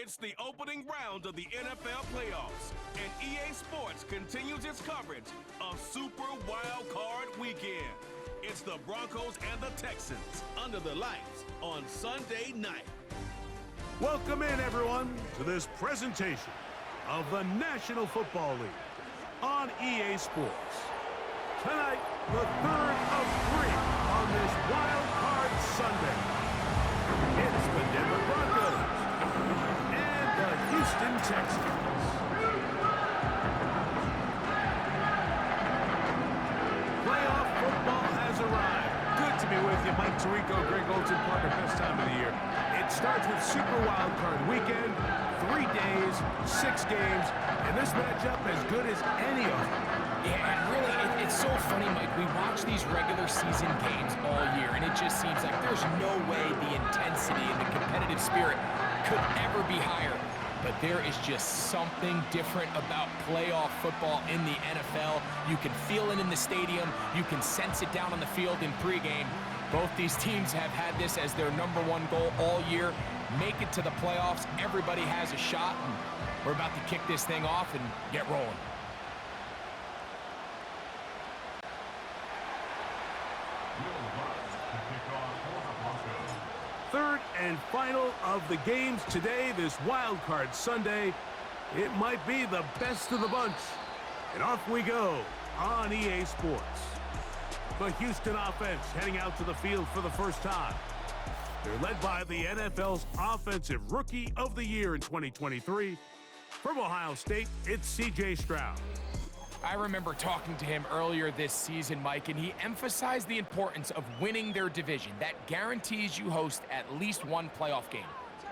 It's the opening round of the NFL playoffs, and EA Sports continues its coverage of Super WildCard Weekend. It's the Broncos and the Texans under the lights on Sunday night. Welcome in, everyone, to this presentation of the National Football League on EA Sports. Tonight, the third of three on this Wild Card Sunday. It's the Denver Broncos and the Houston Texans. Playoff football has arrived. Good to be with you, Mike Tirico, Greg Olsen, partner, best time of the year. It starts with Super Wild Card Weekend, 3 days, 6 games, and this matchup as good as any of them. Yeah, and really, it's so funny, Mike. We watch these regular season games all year, and it just seems like there's no way the intensity and the competitive spirit could ever be higher. But there is just something different about playoff football in the NFL. You can feel it in the stadium. You can sense it down on the field in pregame. Both these teams have had this as their #1 goal all year. Make it to the playoffs. Everybody has a shot, and we're about to kick this thing off and get rolling. Third and final of the games today, this Wild Card Sunday. It might be the best of the bunch. And off we go on EA Sports. The Houston offense heading out to the field for the first time. They're led by the NFL's Offensive Rookie of the Year in 2023. From Ohio State, it's C.J. Stroud. I remember talking to him earlier this season, Mike, and he emphasized the importance of winning their division. That guarantees you host at least one playoff game.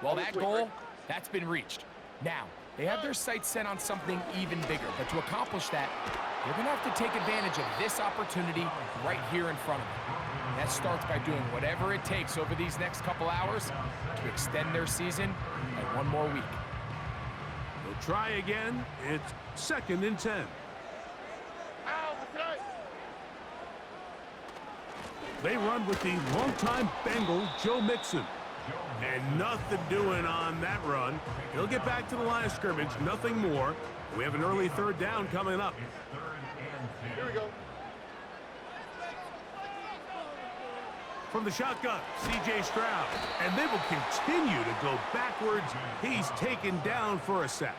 Well, that goal, that's been reached. Now, they have their sights set on something even bigger, but to accomplish that, they're going to have to take advantage of this opportunity right here in front of them. That starts by doing whatever it takes over these next couple hours to extend their season by 1 more week. They'll try again. It's 2nd and 10. They run with the longtime Bengal, Joe Mixon. And nothing doing on that run. He'll get back to the line of scrimmage, nothing more. We have an early 3rd down coming up. Here we go. From the shotgun, C.J. Stroud. And they will continue to go backwards. He's taken down for a sack.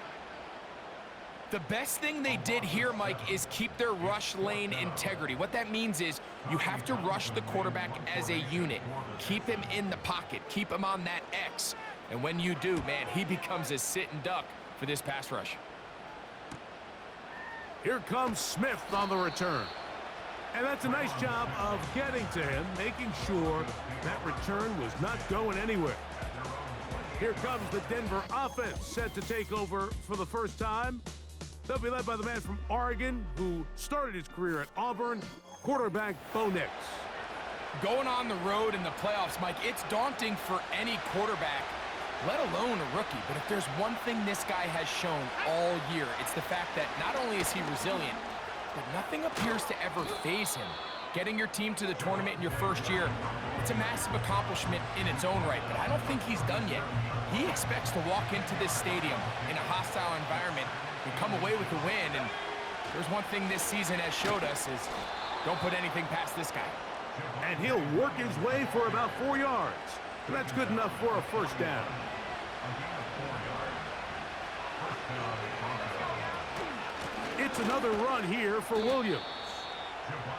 The best thing they did here, Mike, is keep their rush lane integrity. What that means is you have to rush the quarterback as a unit. Keep him in the pocket. Keep him on that X. And when you do, man, he becomes a sitting duck for this pass rush. Here comes Smith on the return. And that's a nice job of getting to him, making sure that return was not going anywhere. Here comes the Denver offense set to take over for the first time. They'll be led by the man from Oregon who started his career at Auburn, quarterback Bo Nix. Going on the road in the playoffs, Mike, it's daunting for any quarterback, let alone a rookie. But if there's one thing this guy has shown all year, it's the fact that not only is he resilient, but nothing appears to ever faze him. Getting your team to the tournament in your first year, it's a massive accomplishment in its own right, but I don't think he's done yet. He expects to walk into this stadium in a hostile environment and come away with the win, and there's one thing this season has showed us is don't put anything past this guy. And he'll work his way for about 4 yards. And that's good enough for a first down. It's another run here for Williams.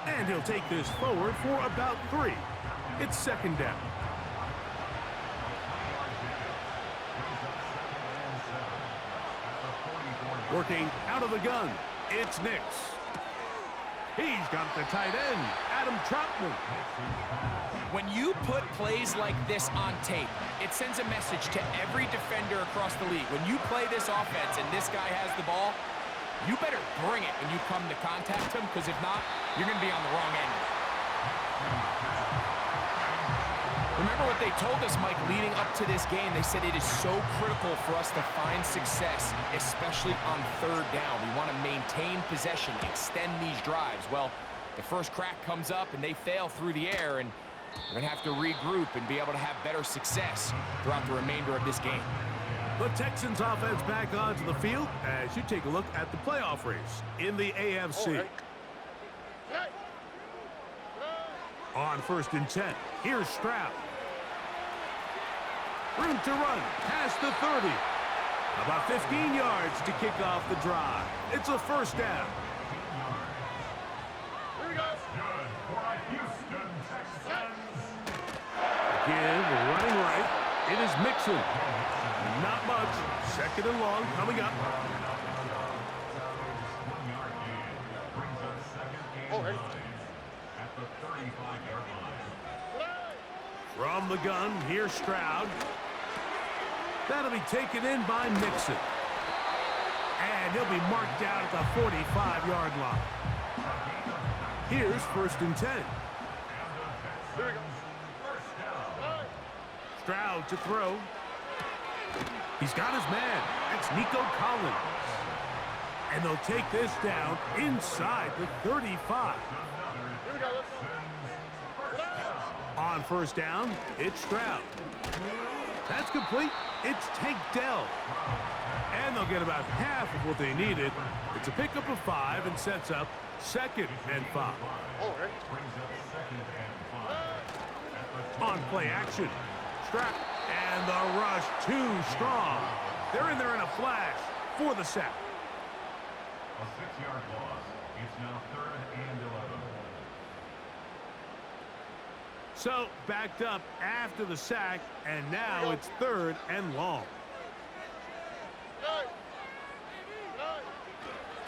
And he'll take this forward for about 3. It's 2nd down. Working out of the gun, it's Nix. He's got the tight end, Adam Troutman. When you put plays like this on tape, it sends a message to every defender across the league. When you play this offense and this guy has the ball, you better bring it when you come to contact him, because if not, you're going to be on the wrong end. Remember what they told us, Mike, leading up to this game? They said it is so critical for us to find success, especially on 3rd down. We want to maintain possession, extend these drives. Well, the first crack comes up and they fail through the air, and we're going to have to regroup and be able to have better success throughout the remainder of this game. The Texans offense back onto the field as you take a look at the playoff race in the AFC. On 1st and 10, here's Stroud. Room to run past the 30. About 15 yards to kick off the drive. It's a first down. Here we go. Again, running right. It is Mixon. Not much. 2nd and long coming up. From the gun, here's Stroud. That'll be taken in by Mixon. And he'll be marked down at the 45-yard line. Here's 1st and 10. Here we go. Stroud to throw. He's got his man. That's Nico Collins. And they'll take this down inside the 35. Here we go. Let's go. On 1st down, it's Stroud. That's complete. It's Tank Dell. And they'll get about half of what they needed. It's a pickup of 5 and sets up 2nd and 5. On play action, Stroud. And the rush too strong. They're in there in a flash for the sack. A 6-yard loss. It's now 3rd and 11. So backed up after the sack, and now it's 3rd and long.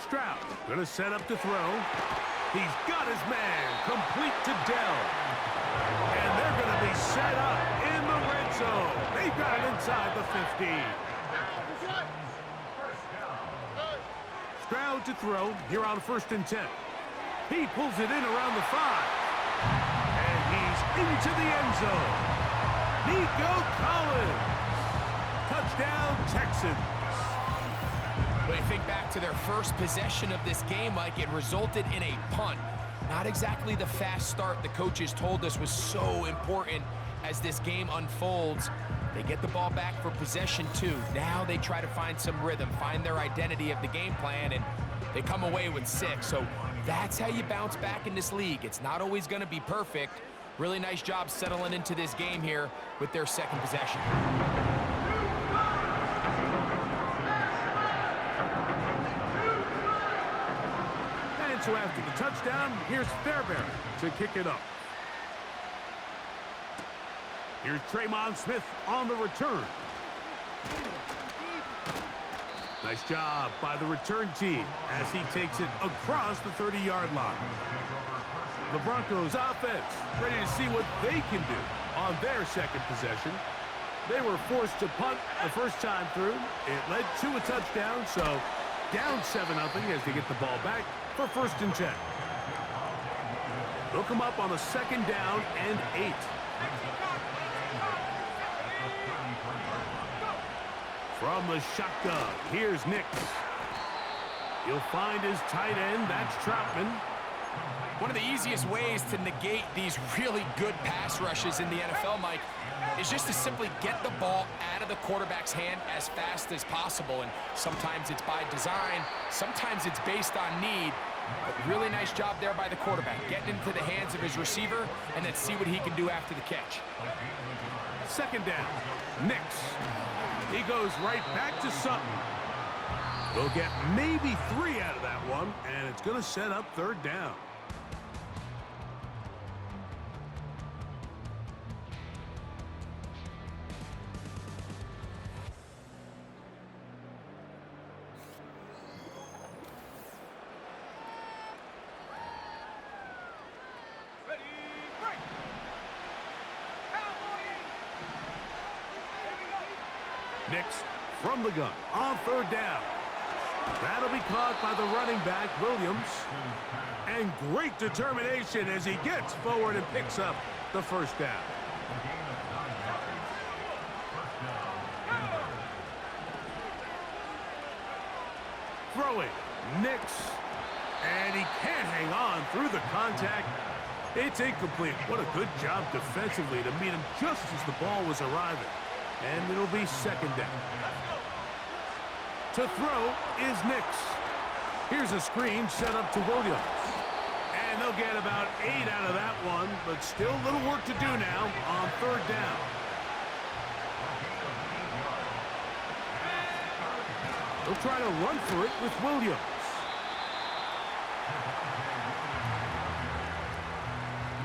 Stroud gonna set up to throw. He's got his man complete to Dell. And they're gonna be set up in the red zone. They've got it inside the 15. Stroud to throw here on 1st and 10. He pulls it in around the 5. And he's into the end zone. Nico Collins. Touchdown, Texans. When you think back to their first possession of this game, Mike, it resulted in a punt. Not exactly the fast start the coaches told us was so important as this game unfolds. They get the ball back for possession 2. Now they try to find some rhythm, find their identity of the game plan, and they come away with 6. So that's how you bounce back in this league. It's not always going to be perfect. Really nice job settling into this game here with their 2nd possession. And so after the touchdown, here's Fairbairn to kick it up. Here's Tremon Smith on the return. Nice job by the return team as he takes it across the 30-yard line. The Broncos offense ready to see what they can do on their 2nd possession. They were forced to punt the first time through. It led to a touchdown, so down 7-0 as they get the ball back for 1st and 10. They'll come up on a 2nd down and 8. From the shotgun, here's Nix. He'll find his tight end. That's Troutman. One of the easiest ways to negate these really good pass rushes in the NFL, Mike, is just to simply get the ball out of the quarterback's hand as fast as possible. And sometimes it's by design, sometimes it's based on need. But really nice job there by the quarterback, getting into the hands of his receiver, and then see what he can do after the catch. 2nd down, Nix. He goes right back to Sutton. They'll get maybe 3 out of that one, and it's going to set up 3rd down. Nix from the gun on 3rd down. That'll be caught by the running back, Williams. And great determination as he gets forward and picks up the 1st down. Throwing, Nix. And he can't hang on through the contact. It's incomplete. What a good job defensively to meet him just as the ball was arriving. And it'll be 2nd down. To throw is Nix. Here's a screen set up to Williams. And they'll get about 8 out of that one, but still a little work to do now on third down. They'll try to run for it with Williams.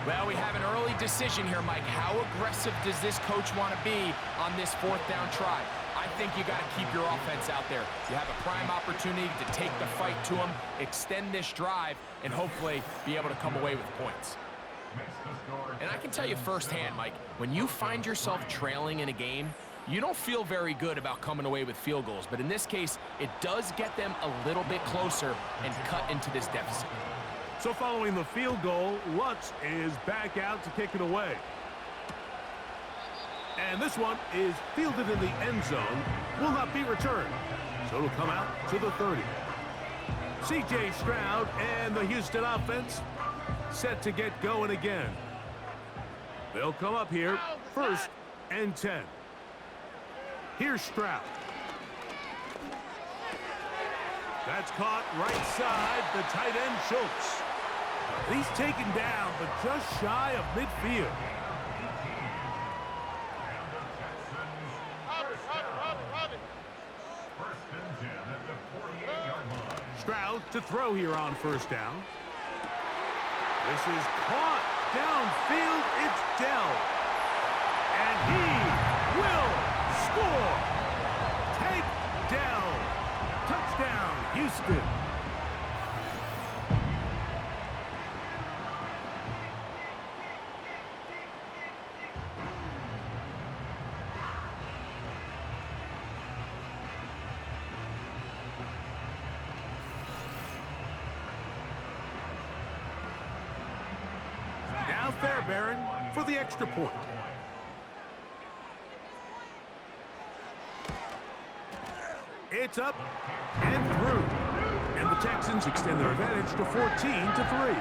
Well, we have an early decision here, Mike. How aggressive does this coach want to be on this fourth down try? I think you got to keep your offense out there. You have a prime opportunity to take the fight to them, extend this drive, and hopefully be able to come away with points. And I can tell you firsthand, Mike, when you find yourself trailing in a game, you don't feel very good about coming away with field goals. But in this case, it does get them a little bit closer and cut into this deficit. So following the field goal, Lutz is back out to kick it away. And this one is fielded in the end zone, will not be returned. So it'll come out to the 30. C.J. Stroud and the Houston offense set to get going again. They'll come up here, 1st and 10. Here's Stroud. That's caught right side, the tight end Schultz. He's taken down, but just shy of midfield. Stroud to throw here on 1st down. This is caught downfield. It's Dell. And he will score. Take Dell. Touchdown, Houston. Now Fairbairn for the extra point. It's up and through. And the Texans extend their advantage to 14-3.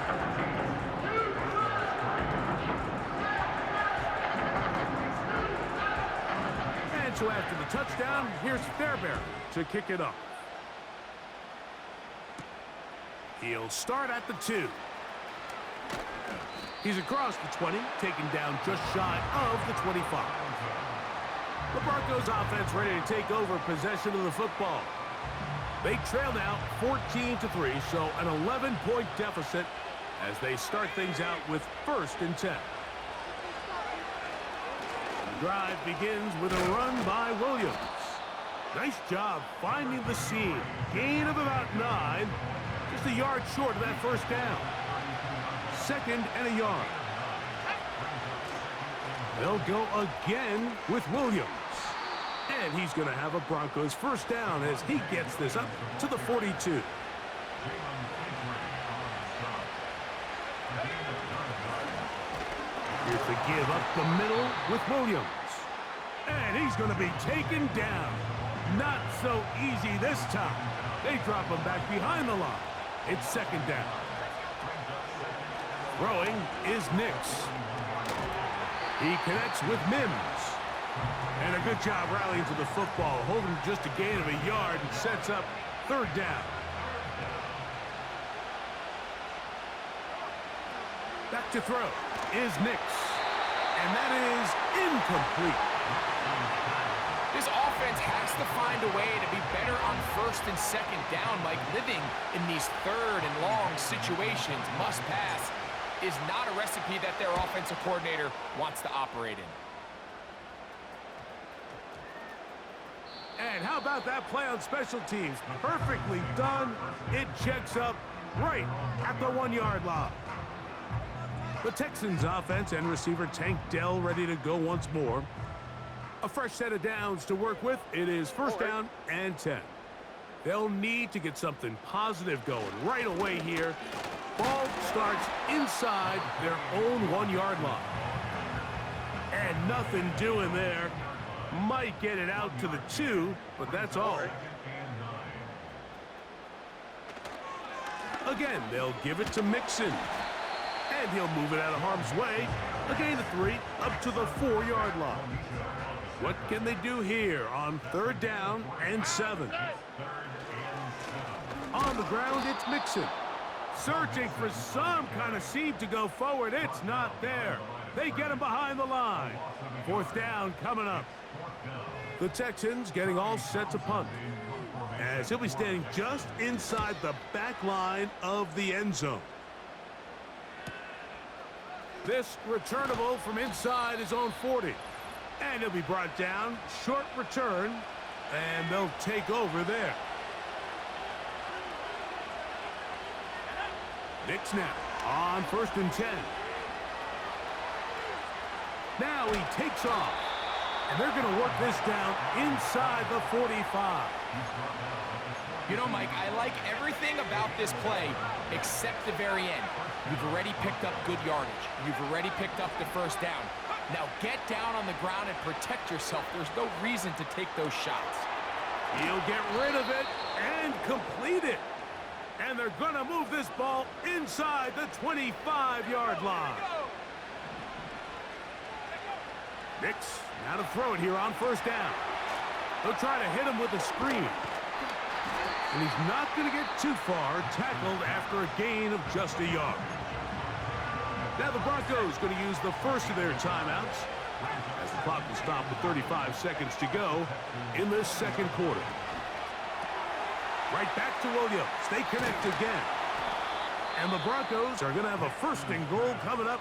And so after the touchdown, here's Fairbairn to kick it off. He'll start at the 2. He's across the 20, taken down just shy of the 25. The Broncos offense ready to take over possession of the football. They trail now 14-3, so an 11-point deficit as they start things out with 1st and 10. The drive begins with a run by Williams. Nice job finding the seam. Gain of about 9, just a yard short of that 1st down. 2nd and a yard. They'll go again with Williams. And he's going to have a Broncos 1st down as he gets this up to the 42. Here's the give up the middle with Williams. And he's going to be taken down. Not so easy this time. They drop him back behind the line. It's 2nd down. Throwing is Nix. He connects with Mims. And a good job rallying to the football, holding just a gain of a yard and sets up 3rd down. Back to throw is Nix. And that is incomplete. This offense has to find a way to be better on 1st and 2nd down, like living in these 3rd and long situations. Must pass is not a recipe that their offensive coordinator wants to operate in. And how about that play on special teams? Perfectly done. It checks up right at the 1-yard line. The Texans offense and receiver Tank Dell ready to go once more. A fresh set of downs to work with. It is 1st down and 10. They'll need to get something positive going right away here. Ball starts inside their own 1-yard line. And nothing doing there. Might get it out to the 2, but that's all. Again, they'll give it to Mixon. And he'll move it out of harm's way. A gain of 3 up to the 4-yard line. What can they do here on 3rd down and 7? On the ground, it's Mixon. Searching for some kind of seam to go forward. It's not there. They get him behind the line. 4th down coming up. The Texans getting all set to punt, as he'll be standing just inside the back line of the end zone. This returnable from inside his own 40. And he'll be brought down. Short return. And they'll take over there. Knicks now on 1st and 10. Now he takes off. And they're going to work this down inside the 45. You know, Mike, I like everything about this play except the very end. You've already picked up good yardage. You've already picked up the 1st down. Now get down on the ground and protect yourself. There's no reason to take those shots. He'll get rid of it and complete it. And they're going to move this ball inside the 25-yard line. Knicks now to throw it here on 1st down. They'll try to hit him with a screen. And he's not going to get too far, tackled after a gain of just a yard. Now the Broncos going to use the first of their timeouts as the clock will stop with 35 seconds to go in this 2nd quarter. Right back to Williams. They connect again. And the Broncos are going to have a 1st and goal coming up.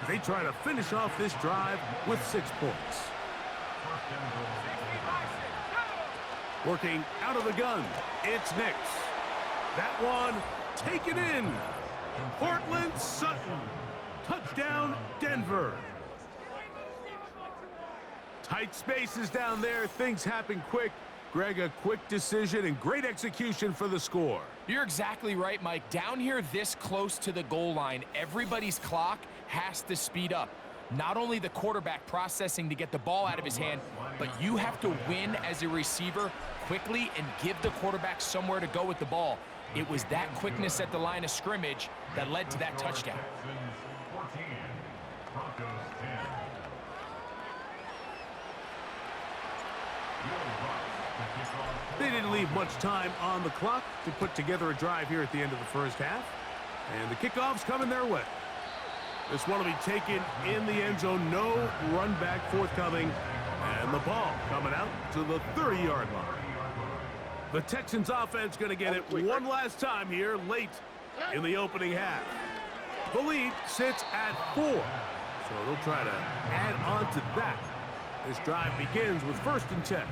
They try to finish off this drive with 6 points. Working out of the gun, it's Knicks. That one taken in. Portland Sutton. Touchdown, Denver. Tight spaces down there. Things happen quick. Greg, a quick decision and great execution for the score. You're exactly right, Mike. Down here this close to the goal line, everybody's clock has to speed up. Not only the quarterback processing to get the ball out of his hand, but you have to win as a receiver quickly and give the quarterback somewhere to go with the ball. It was that quickness at the line of scrimmage that led to that touchdown. They didn't leave much time on the clock to put together a drive here at the end of the 1st half. And the kickoff's coming their way. This one will be taken in the end zone. No run back forthcoming. And the ball coming out to the 30-yard line. The Texans offense going to get it one last time here late in the opening half. The lead sits at 4. So they'll try to add on to that. This drive begins with 1st and 10.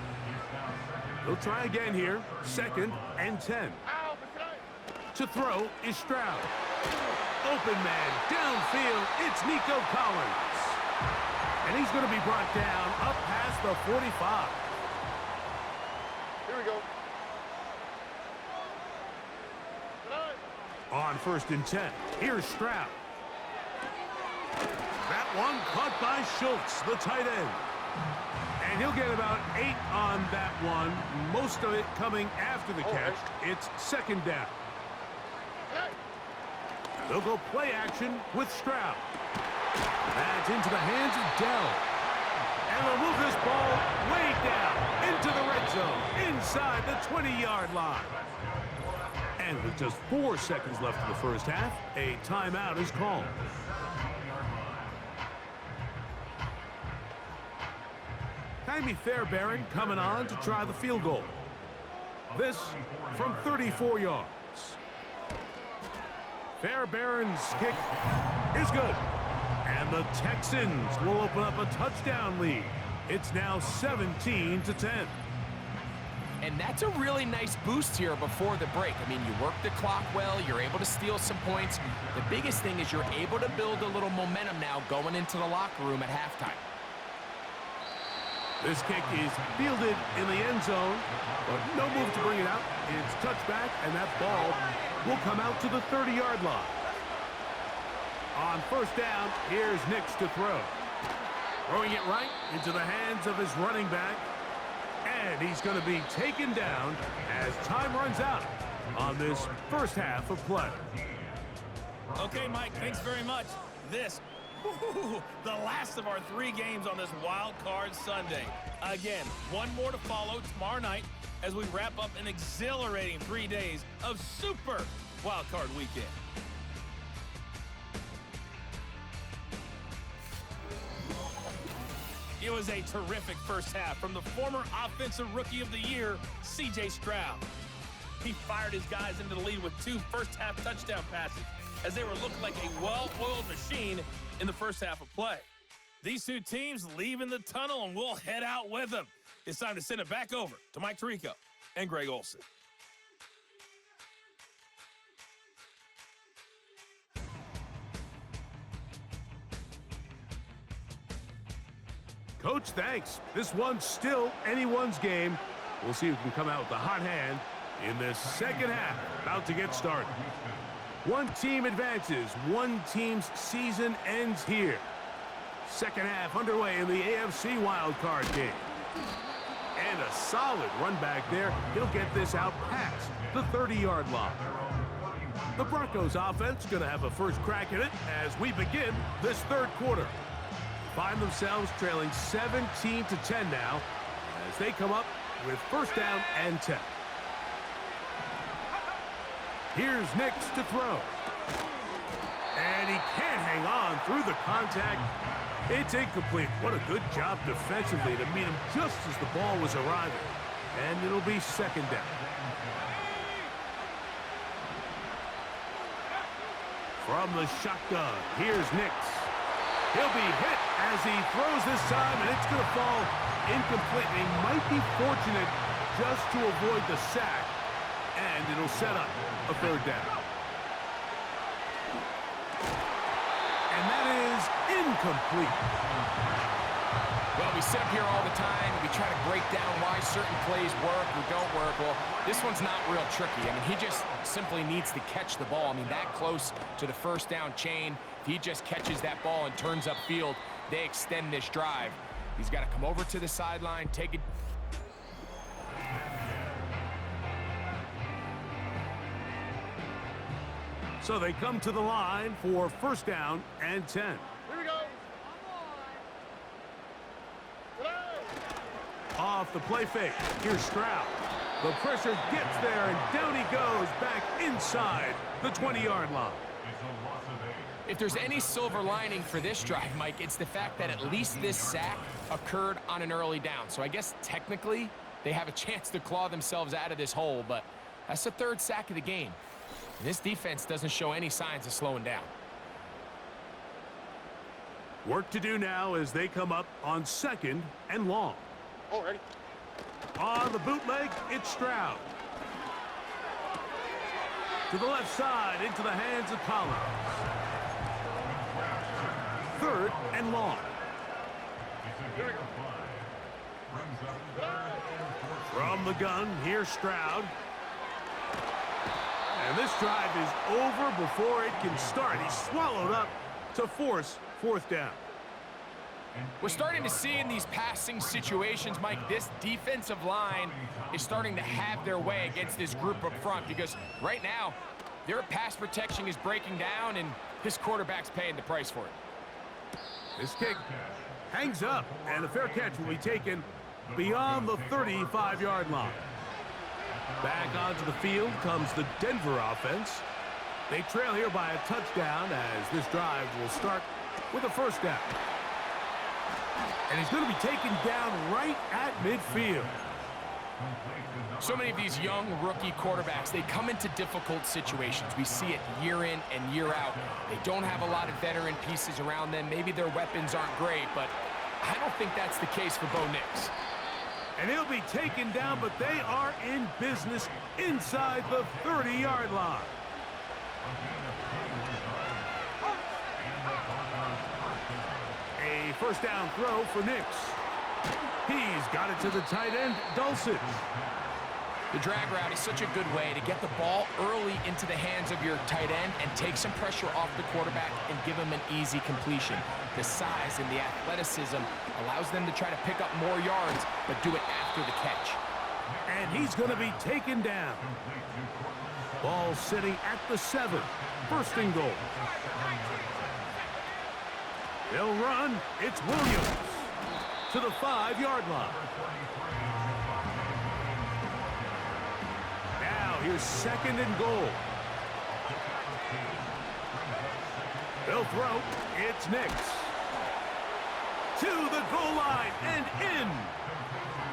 They'll try again here. 2nd and 10. To throw is Stroud. Open man downfield. It's Nico Collins. And he's going to be brought down up past the 45. Here we go. On 1st and 10. Here's Stroud. That one caught by Schultz, the tight end. And he'll get about 8 on that one. Most of it coming after the catch. It's 2nd down. They'll go play action with Stroud. That's into the hands of Dell. And they'll move this ball way down into the red zone, inside the 20-yard line. And with just 4 seconds left in the 1st half, a timeout is called. Jaime Fairbairn coming on to try the field goal. This from 34 yards. Fairbairn's kick is good. And the Texans will open up a touchdown lead. It's now 17-10. And that's a really nice boost here before the break. I mean, you work the clock well, you're able to steal some points. The biggest thing is you're able to build a little momentum now going into the locker room at halftime. This kick is fielded in the end zone, but no move to bring it out. It's touchback, and that ball will come out to the 30-yard line. On 1st down, here's Nix to throw. Throwing it right into the hands of his running back. And he's going to be taken down as time runs out on this 1st half of play. Okay, Mike, thanks very much. This Ooh, the last of our 3 games on this Wild Card Sunday. Again, one more to follow tomorrow night as we wrap up an exhilarating 3 days of Super Wild Card Weekend. It was a terrific first half from the former Offensive Rookie of the Year, C.J. Stroud. He fired his guys into the lead with 2 first-half touchdown passes as they were looking like a well-oiled machine in the first half of play. These 2 teams leaving the tunnel, and we'll head out with them. It's time to send it back over to Mike Tirico and Greg Olsen. Coach, thanks. This one's still anyone's game. We'll see who can come out with the hot hand in this second half. About to get started. One team advances. One team's season ends here. Second half underway in the AFC wildcard game. And a solid run back there. He'll get this out past the 30-yard line. The Broncos offense going to have a first crack at it as we begin this third quarter. Find themselves trailing 17-10 now as they come up with first down and 10. Here's Nix to throw. And he can't hang on through the contact. It's incomplete. What a good job defensively to meet him just as the ball was arriving. And it'll be second down. From the shotgun, here's Nix. He'll be hit as he throws this time, and it's going to fall incomplete. They might be fortunate just to avoid the sack, and it'll set up a third down. And that is incomplete. Well, we sit up here all the time, and we try to break down why certain plays work or don't work. Well, this one's not real tricky. I mean, he just simply needs to catch the ball. I mean, that close to the first down chain, if he just catches that ball and turns upfield, they extend this drive. He's got to come over to the sideline, take it. So they come to the line for first down and 10. Here we go. Off the play fake. Here's Stroud. The pressure gets there, and down he goes back inside the 20-yard line. If there's any silver lining for this drive, Mike, it's the fact that at least this sack occurred on an early down. So I guess technically they have a chance to claw themselves out of this hole, but that's the 3rd sack of the game. And this defense doesn't show any signs of slowing down. Work to do now as they come up on second and long. Oh, ready. On the bootleg, it's Stroud. To the left side, into the hands of Collins. 3rd and long. From the gun, here's Stroud. And this drive is over before it can start. He's swallowed up to force 4th down. We're starting to see in these passing situations, Mike, this defensive line is starting to have their way against this group up front because right now, their pass protection is breaking down and this quarterback's paying the price for it. This kick hangs up, and a fair catch will be taken beyond the 35-yard line. Back onto the field comes the Denver offense. They trail here by a touchdown as this drive will start with a first down. And he's going to be taken down right at midfield. So many of these young rookie quarterbacks, they come into difficult situations. We see it year in and year out. They don't have a lot of veteran pieces around them. Maybe their weapons aren't great, but I don't think that's the case for Bo Nix. And he'll be taken down, but they are in business inside the 30-yard line. A first down throw for Nix. He's got it to the tight end, Dulcich. The drag route is such a good way to get the ball early into the hands of your tight end and take some pressure off the quarterback and give him an easy completion. The size and the athleticism allows them to try to pick up more yards, but do it after the catch. And he's going to be taken down. Ball sitting at the 7. First and goal. They'll run. It's Williams to the 5-yard line. Now here's 2nd and goal. They'll throw. It's Nix. To the goal line and in.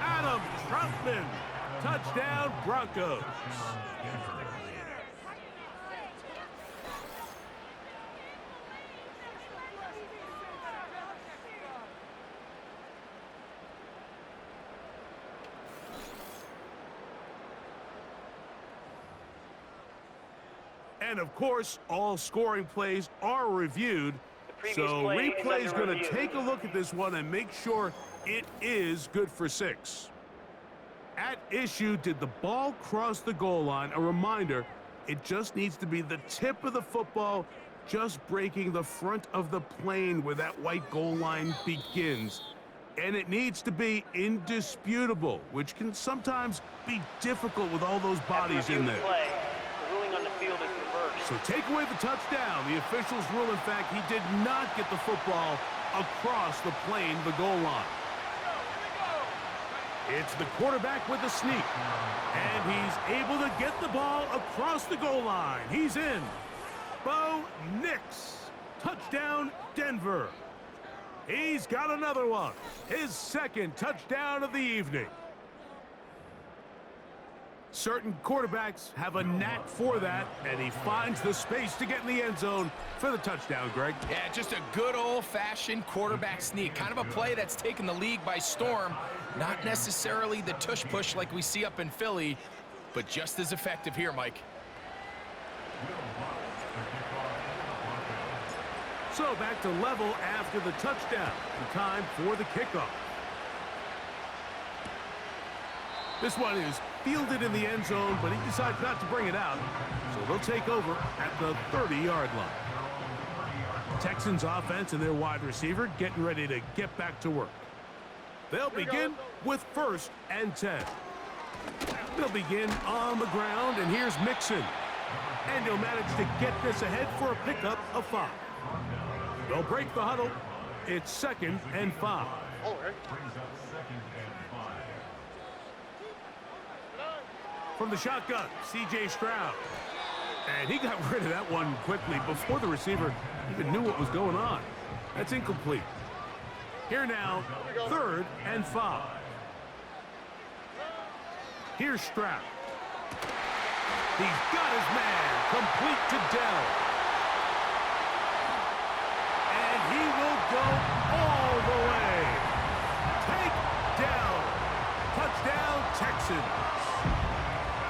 Adam Troutman. Touchdown, Broncos. And of course, all scoring plays are reviewed. So replay is going to take a look at this one and make sure it is good for 6. At issue, did the ball cross the goal line? A reminder, it just needs to be the tip of the football just breaking the front of the plane where that white goal line begins. And it needs to be indisputable, which can sometimes be difficult with all those bodies in there. The ruling on the field is reversed. So take away the touchdown. The officials rule, in fact, he did not get the football across the plane, the goal line. It's the quarterback with the sneak. And he's able to get the ball across the goal line. He's in. Bo Nix. Touchdown, Denver. He's got another one. His 2nd touchdown of the evening. Certain quarterbacks have a knack for that, and he finds the space to get in the end zone for the touchdown, Greg. Yeah, just a good old-fashioned quarterback sneak. Kind of a play that's taken the league by storm. Not necessarily the tush-push like we see up in Philly, but just as effective here, Mike. So back to level after the touchdown. The time for the kickoff. This one is fielded in the end zone, but he decides not to bring it out. So they'll take over at the 30-yard line. Texans offense and their wide receiver getting ready to get back to work. They'll begin with 1st and 10. They'll begin on the ground, and here's Mixon. And he'll manage to get this ahead for a pickup of 5. They'll break the huddle. It's 2nd and 5. From the shotgun, C.J. Stroud. And he got rid of that one quickly before the receiver even knew what was going on. That's incomplete. Here now, 3rd and 5. Here's Stroud. He's got his man, complete to Dell. And he will go all the way. Take down. Touchdown, Texans.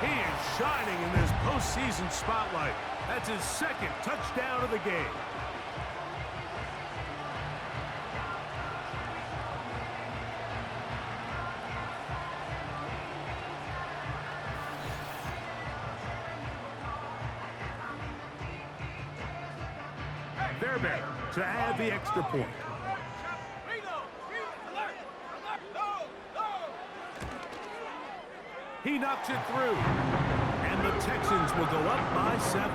He is shining in this postseason spotlight. That's his 2nd touchdown of the game. They're better to add the extra point. He knocks it through. And the Texans will go up by 7.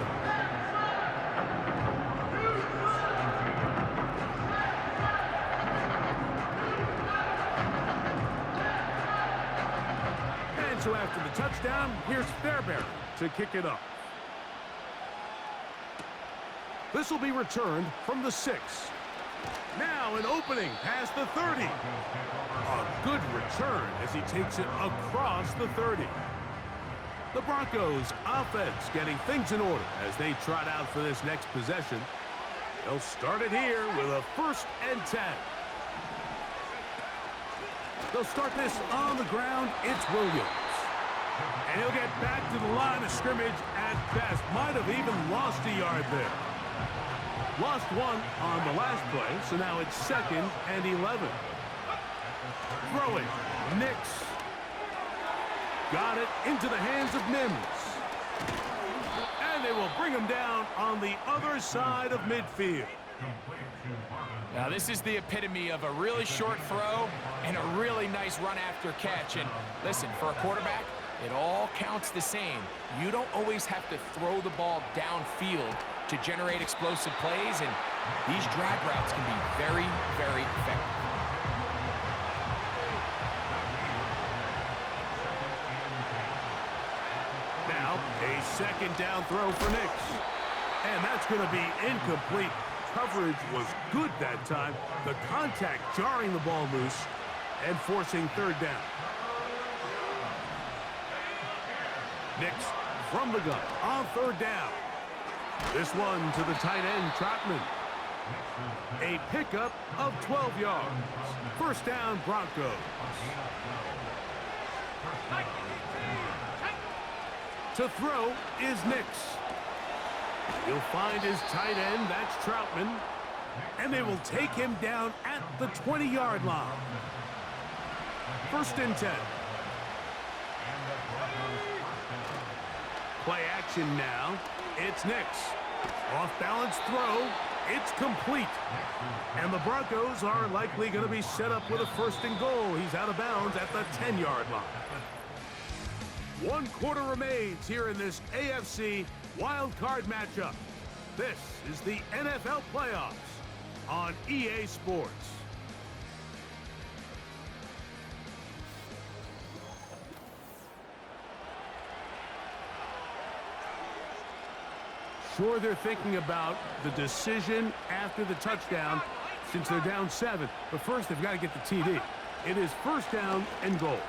And so after the touchdown, here's Fairbairn to kick it up. This will be returned from the 6. Now an opening past the 30. A good return as he takes it across the 30. The Broncos offense getting things in order as they trot out for this next possession. They'll start it here with a 1st and 10. They'll start this on the ground. It's Williams. And he'll get back to the line of scrimmage at best. Might have even lost a yard there. Lost 1 on the last play, so now it's 2nd and 11. Throwing, Nix. Got it into the hands of Mims. And they will bring him down on the other side of midfield. Now this is the epitome of a really short throw and a really nice run after catch. And listen, for a quarterback, It all counts the same. You don't always have to throw the ball downfield to generate explosive plays, and these drag routes can be very, very effective. Now, a second down throw for Nix. And that's going to be incomplete. Coverage was good that time. The contact jarring the ball loose and forcing third down. Nix from the gun on third down. This one to the tight end, Trotman. A pickup of 12 yards. First down, Broncos. To throw is Nix. He'll find his tight end, that's Troutman. And they will take him down at the 20-yard line. First and 10. Play action now. It's Nix. Off-balance throw. It's complete. And the Broncos are likely going to be set up with a first and goal. He's out of bounds at the 10-yard line. 1 quarter remains here in this AFC WildCard matchup. This is the NFL playoffs on EA Sports. Sure, they're thinking about the decision after the touchdown since they're down 7. But first, they've got to get the TD. It is first down and goal.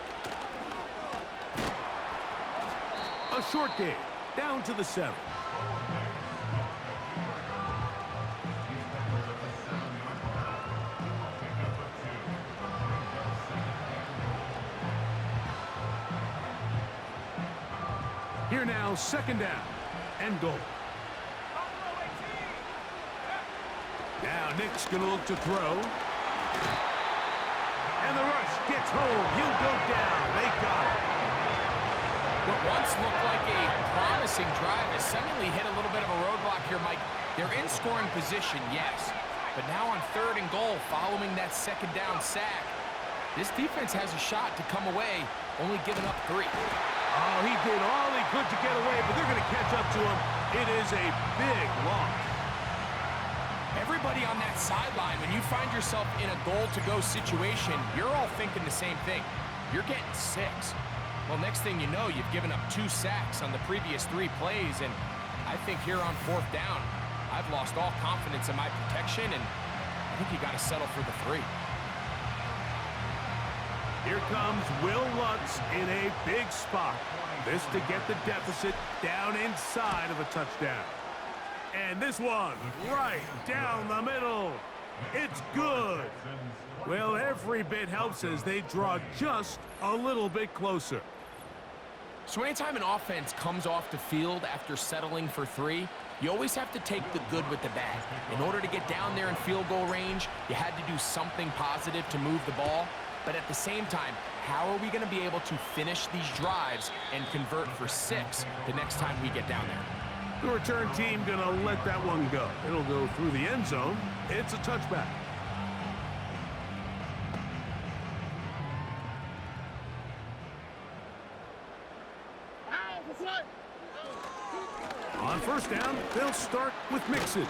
A short game, down to the 7. Here now, second down and goal. Now Nick's going to look to throw. And the rush gets home. He'll go down. They got it. What once looked like a promising drive has suddenly hit a little bit of a roadblock here, Mike. They're in scoring position, yes. But now on third and goal, following that second down sack, this defense has a shot to come away, only giving up 3. Oh, he did all he could to get away, but they're going to catch up to him. It is a big loss. Everybody on that sideline, when you find yourself in a goal-to-go situation, you're all thinking the same thing. You're getting 6. Well, next thing you know, you've given up 2 sacks on the previous 3 plays, and I think here on fourth down, I've lost all confidence in my protection, and I think you got to settle for the 3. Here comes Will Lutz in a big spot. This to get the deficit down inside of a touchdown. And this one, right down the middle. It's good. Well, every bit helps as they draw just a little bit closer. So anytime an offense comes off the field after settling for 3, you always have to take the good with the bad. In order to get down there in field goal range, you had to do something positive to move the ball. But at the same time, how are we going to be able to finish these drives and convert for 6 the next time we get down there? The return team going to let that one go. It'll go through the end zone. It's a touchback. On first down, they'll start with Mixon.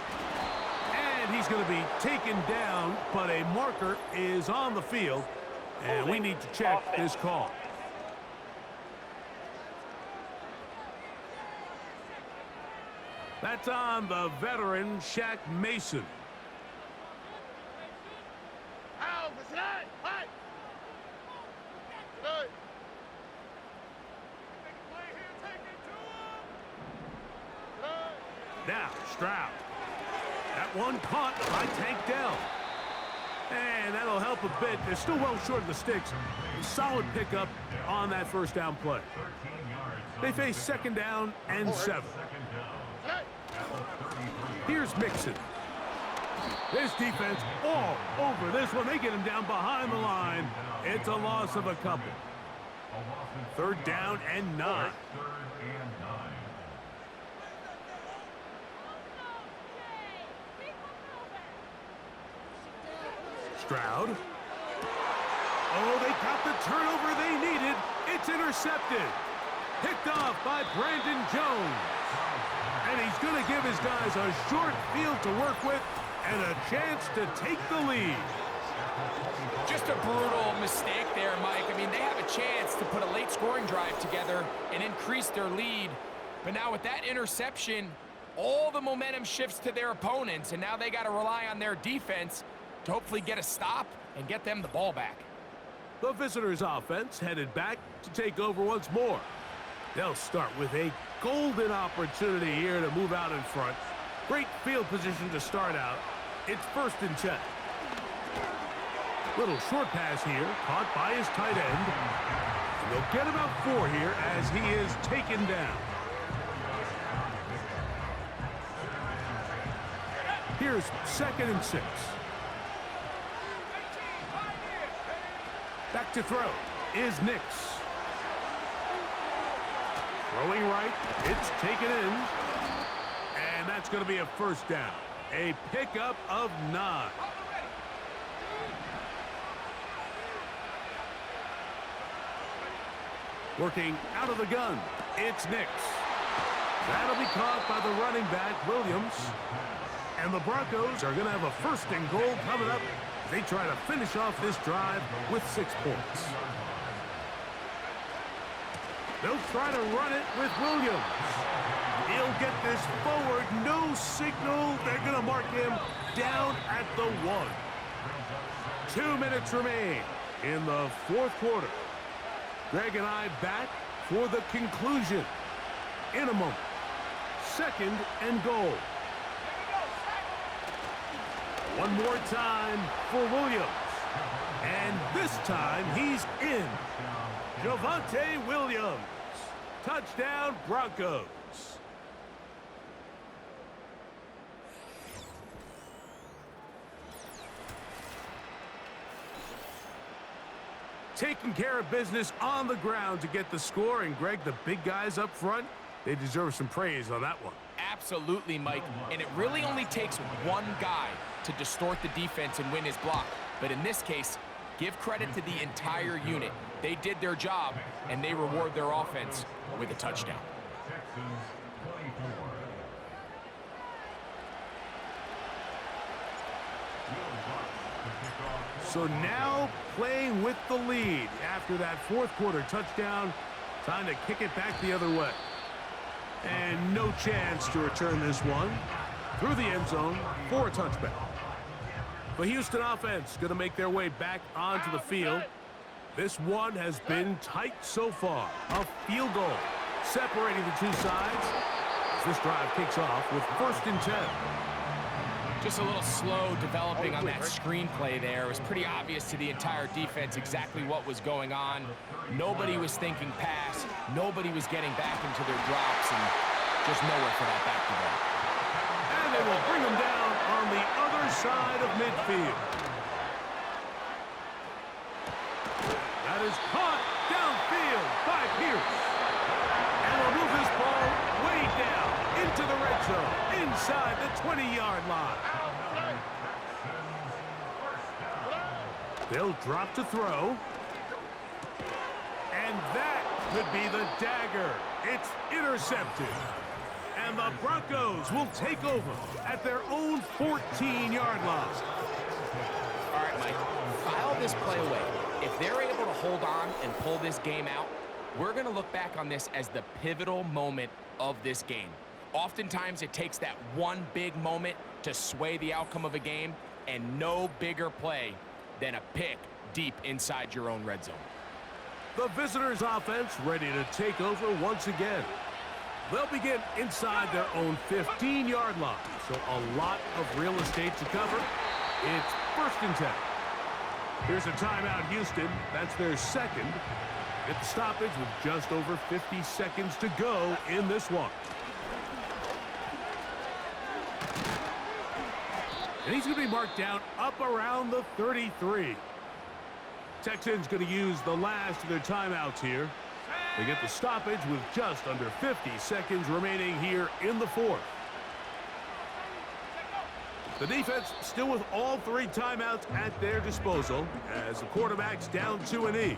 And he's going to be taken down, but a marker is on the field. And we need to check this call. That's on the veteran Shaq Mason. Now, Stroud. That one caught by Tank Dell. And that'll help a bit. They're still well short of the sticks. A solid pickup on that first down play. They face second down and 7. Here's Mixon. This defense all over this one. They get him down behind the line. It's a loss of a couple. Third down and 9. Stroud. Oh, they got the turnover they needed. It's intercepted. Picked off by Brandon Jones. And he's going to give his guys a short field to work with and a chance to take the lead. Just a brutal mistake there, Mike. I mean, they have a chance to put a late scoring drive together and increase their lead. But now with that interception, all the momentum shifts to their opponents, and now they got to rely on their defense to hopefully get a stop and get them the ball back. The visitors' offense headed back to take over once more. They'll start with a golden opportunity here to move out in front. Great field position to start out. It's 1st and 10. Little short pass here, caught by his tight end. And they'll get about 4 here as he is taken down. Here's 2nd and 6. Back to throw is Nix. Throwing right, it's taken in. And that's going to be a 1st down. A pickup of 9. Working out of the gun, it's Nix. That'll be caught by the running back, Williams. And the Broncos are going to have a 1st and goal coming up. They try to finish off this drive with 6 points. They'll try to run it with Williams. He'll get this forward, no signal. They're going to mark him down at the 1. 2 minutes remain in the 4th quarter. Greg and I back for the conclusion in a moment. 2nd and goal. One more time for Williams. And this time he's in. Javonte Williams. Touchdown, Broncos. Taking care of business on the ground to get the score. And, Greg, the big guys up front, they deserve some praise on that one. Absolutely, Mike. And it really only takes one guy to distort the defense and win his block. But in this case, give credit to the entire unit. They did their job, and they reward their offense with a touchdown. Texans 24. So now playing with the lead after that 4th quarter touchdown. Time to kick it back the other way. And no chance to return this one through the end zone for a touchback. The Houston offense going to make their way back onto the field. This one has been tight so far. A field goal separating the 2 sides as this drive kicks off with 1st and 10. Just a little slow developing on that screenplay there. It was pretty obvious to the entire defense exactly what was going on. Nobody was thinking pass. Nobody was getting back into their drops, and just nowhere for that back to go. And they will bring them down on the other side of midfield. That is caught downfield by Pierce. And they'll move this ball way down into the red zone, inside the 20-yard line. They'll drop to throw. And that could be the dagger. It's intercepted. And the Broncos will take over at their own 14-yard line. All right, Mike, file this play away. If they're able to hold on and pull this game out, we're going to look back on this as the pivotal moment of this game. Oftentimes, it takes that one big moment to sway the outcome of a game, and no bigger play than a pick deep inside your own red zone. The visitors' offense ready to take over once again. They'll begin inside their own 15-yard line, so a lot of real estate to cover. It's 1st and 10. Here's a timeout, Houston. That's their 2nd. Get the stoppage with just over 50 seconds to go in this one. And he's going to be marked down up around the 33. Texans going to use the last of their timeouts here. They get the stoppage with just under 50 seconds remaining here in the 4th. The defense still with all 3 timeouts at their disposal as the quarterback's down to an E.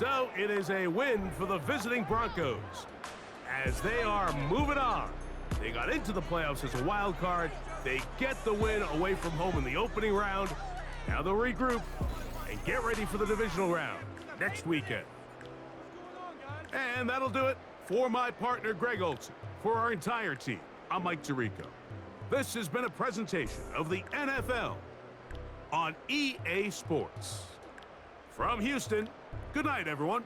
So it is a win for the visiting Broncos as they are moving on. They got into the playoffs as a wild card. They get the win away from home in the opening round. Now they'll regroup and get ready for the divisional round next weekend. And that'll do it for my partner, Greg Olson. For our entire team, I'm Mike Tirico. This has been a presentation of the NFL on EA Sports. From Houston, good night, everyone.